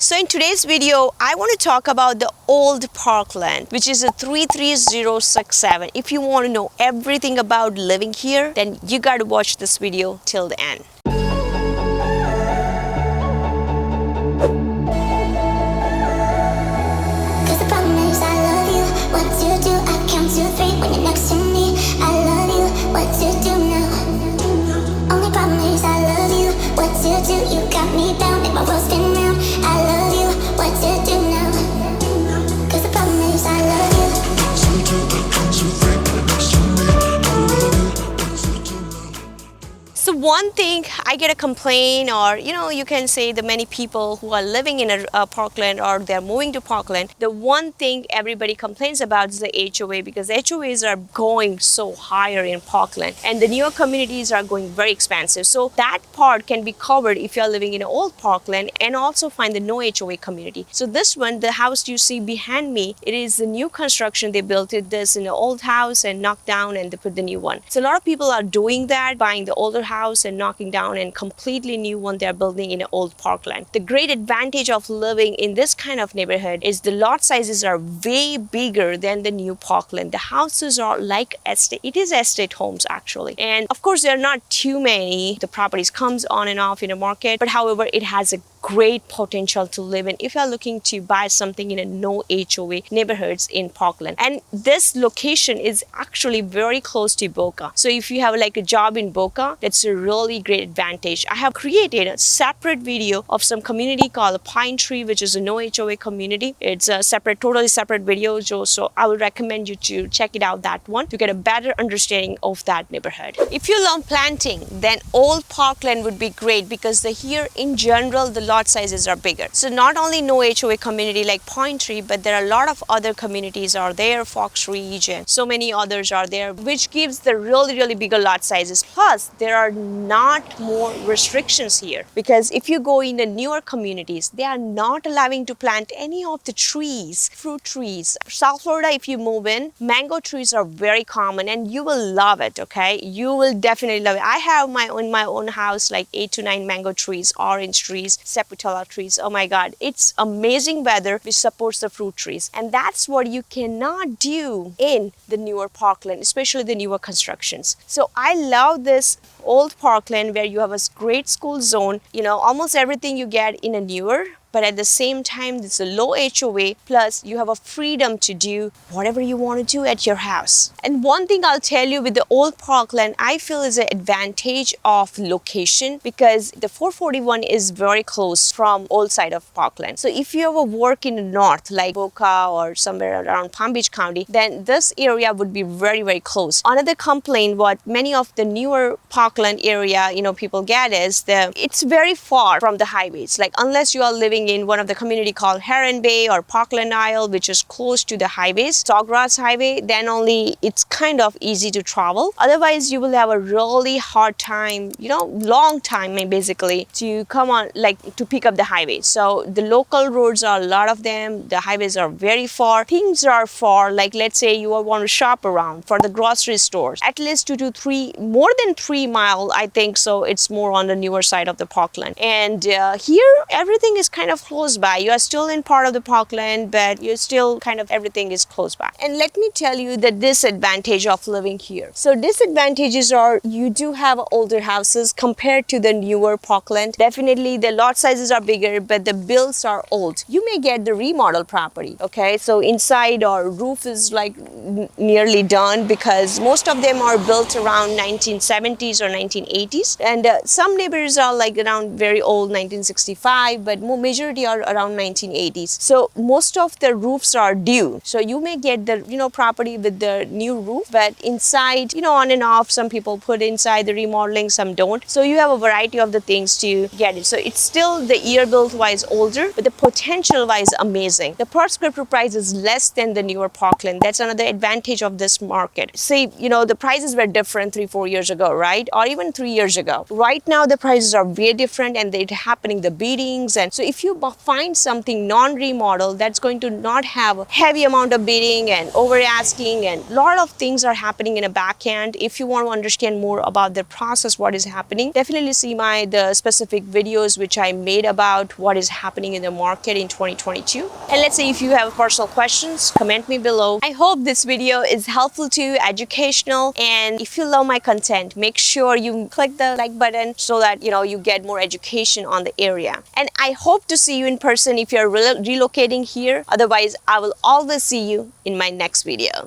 So in today's video, I want to talk about the Old Parkland, which is a 33067. If you want to know everything about living here, then you got to watch this video till the end. So one thing I get a complaint, or you can say the many people who are living in a Parkland or they're moving to Parkland, the one thing everybody complains about is the HOA, because HOAs are going so higher in Parkland and the newer communities are going very expensive. So that part can be covered if you're living in an old Parkland and also find the no HOA community. So this one, the house you see behind me, it is the new construction. They built this in an old house and knocked down and they put the new one. So a lot of people are doing that, buying the older house and knocking down and completely new one they're building in an old Parkland. The great advantage of living in this kind of neighborhood is the lot sizes are way bigger than the new Parkland. The houses are like estate. It is estate homes actually. And of course, there are not too many. The properties comes on and off in a market, but however, it has a great potential to live in if you're looking to buy something in a no HOA neighborhoods in Parkland. And this location is actually very close to Boca. So if you have like a job in Boca, that's a really great advantage. I have created a separate video of some community called Pine Tree, which is a no HOA community. It's a totally separate video. So I would recommend you to check it out, that one, to get a better understanding of that neighborhood. If you love planting, then Old Parkland would be great because here in general, the lot sizes are bigger. So not only no HOA community like Pine Tree, but there are a lot of other communities are there, Fox Ridge and so many others are there, which gives the really bigger lot sizes. Plus, there are not more restrictions here, because if you go in the newer communities, they are not allowing to plant any of the trees, fruit trees. South Florida, if you move in, mango trees are very common and you will love it, okay? You will definitely love it. I have in my own house like 8 to 9 mango trees, orange trees, Seputella trees. Oh my God, it's amazing weather which supports the fruit trees. And that's what you cannot do in the newer Parkland, especially the newer constructions. So I love this old Parkland where you have a great school zone, almost everything you get in a newer, but at the same time, it's a low HOA, plus you have a freedom to do whatever you want to do at your house. And one thing I'll tell you with the old Parkland, I feel is an advantage of location, because the 441 is very close from old side of Parkland. So if you have a work in the north, like Boca or somewhere around Palm Beach County, then this area would be very close. Another complaint what many of the newer Parkland area, people get is it's very far from the highways. Like unless you are living in one of the community called Heron Bay or Parkland Isle, which is close to the highways, Sawgrass Highway, then only it's kind of easy to travel. Otherwise, you will have a really hard time, long time basically to come on, like to pick up the highways. So the local roads are a lot of them. The highways are very far. Things are far. Like let's say you want to shop around for the grocery stores, at least 2 to 3, more than 3 miles, I think. So it's more on the newer side of the Parkland. And here, everything is kind of close by. You are still in part of the Parkland, but you're still kind of everything is close by. And let me tell you the disadvantage of living here. So disadvantages are you do have older houses compared to the newer Parkland. Definitely the lot sizes are bigger, but the bills are old. You may get the remodel property, okay? So inside our roof is like nearly done, because most of them are built around 1970s or 1980s. And some neighbors are like around very old 1965, but majority are around 1980s. So most of the roofs are due. So you may get the property with the new roof, but inside, on and off, some people put inside the remodeling, some don't. So you have a variety of the things to get it. So it's still the year build wise older, but the potential wise amazing. The per square foot price is less than the newer Parkland. That's another advantage of this market. See, the prices were different 3-4 years ago, right? Or even 3 years ago. Right now the prices are very different and they're happening the biddings. And so if you find something non-remodel that's going to not have a heavy amount of bidding and over asking, and a lot of things are happening in a back end, if you want to understand more about the process, what is happening, definitely see the specific videos which I made about what is happening in the market in 2022. And let's say if you have personal questions, comment me below. I hope this video is helpful to you, educational, and if you love my content, make sure you click the like button so that you get more education on the area. And I hope to see you in person if you're relocating here. Otherwise, I will always see you in my next video.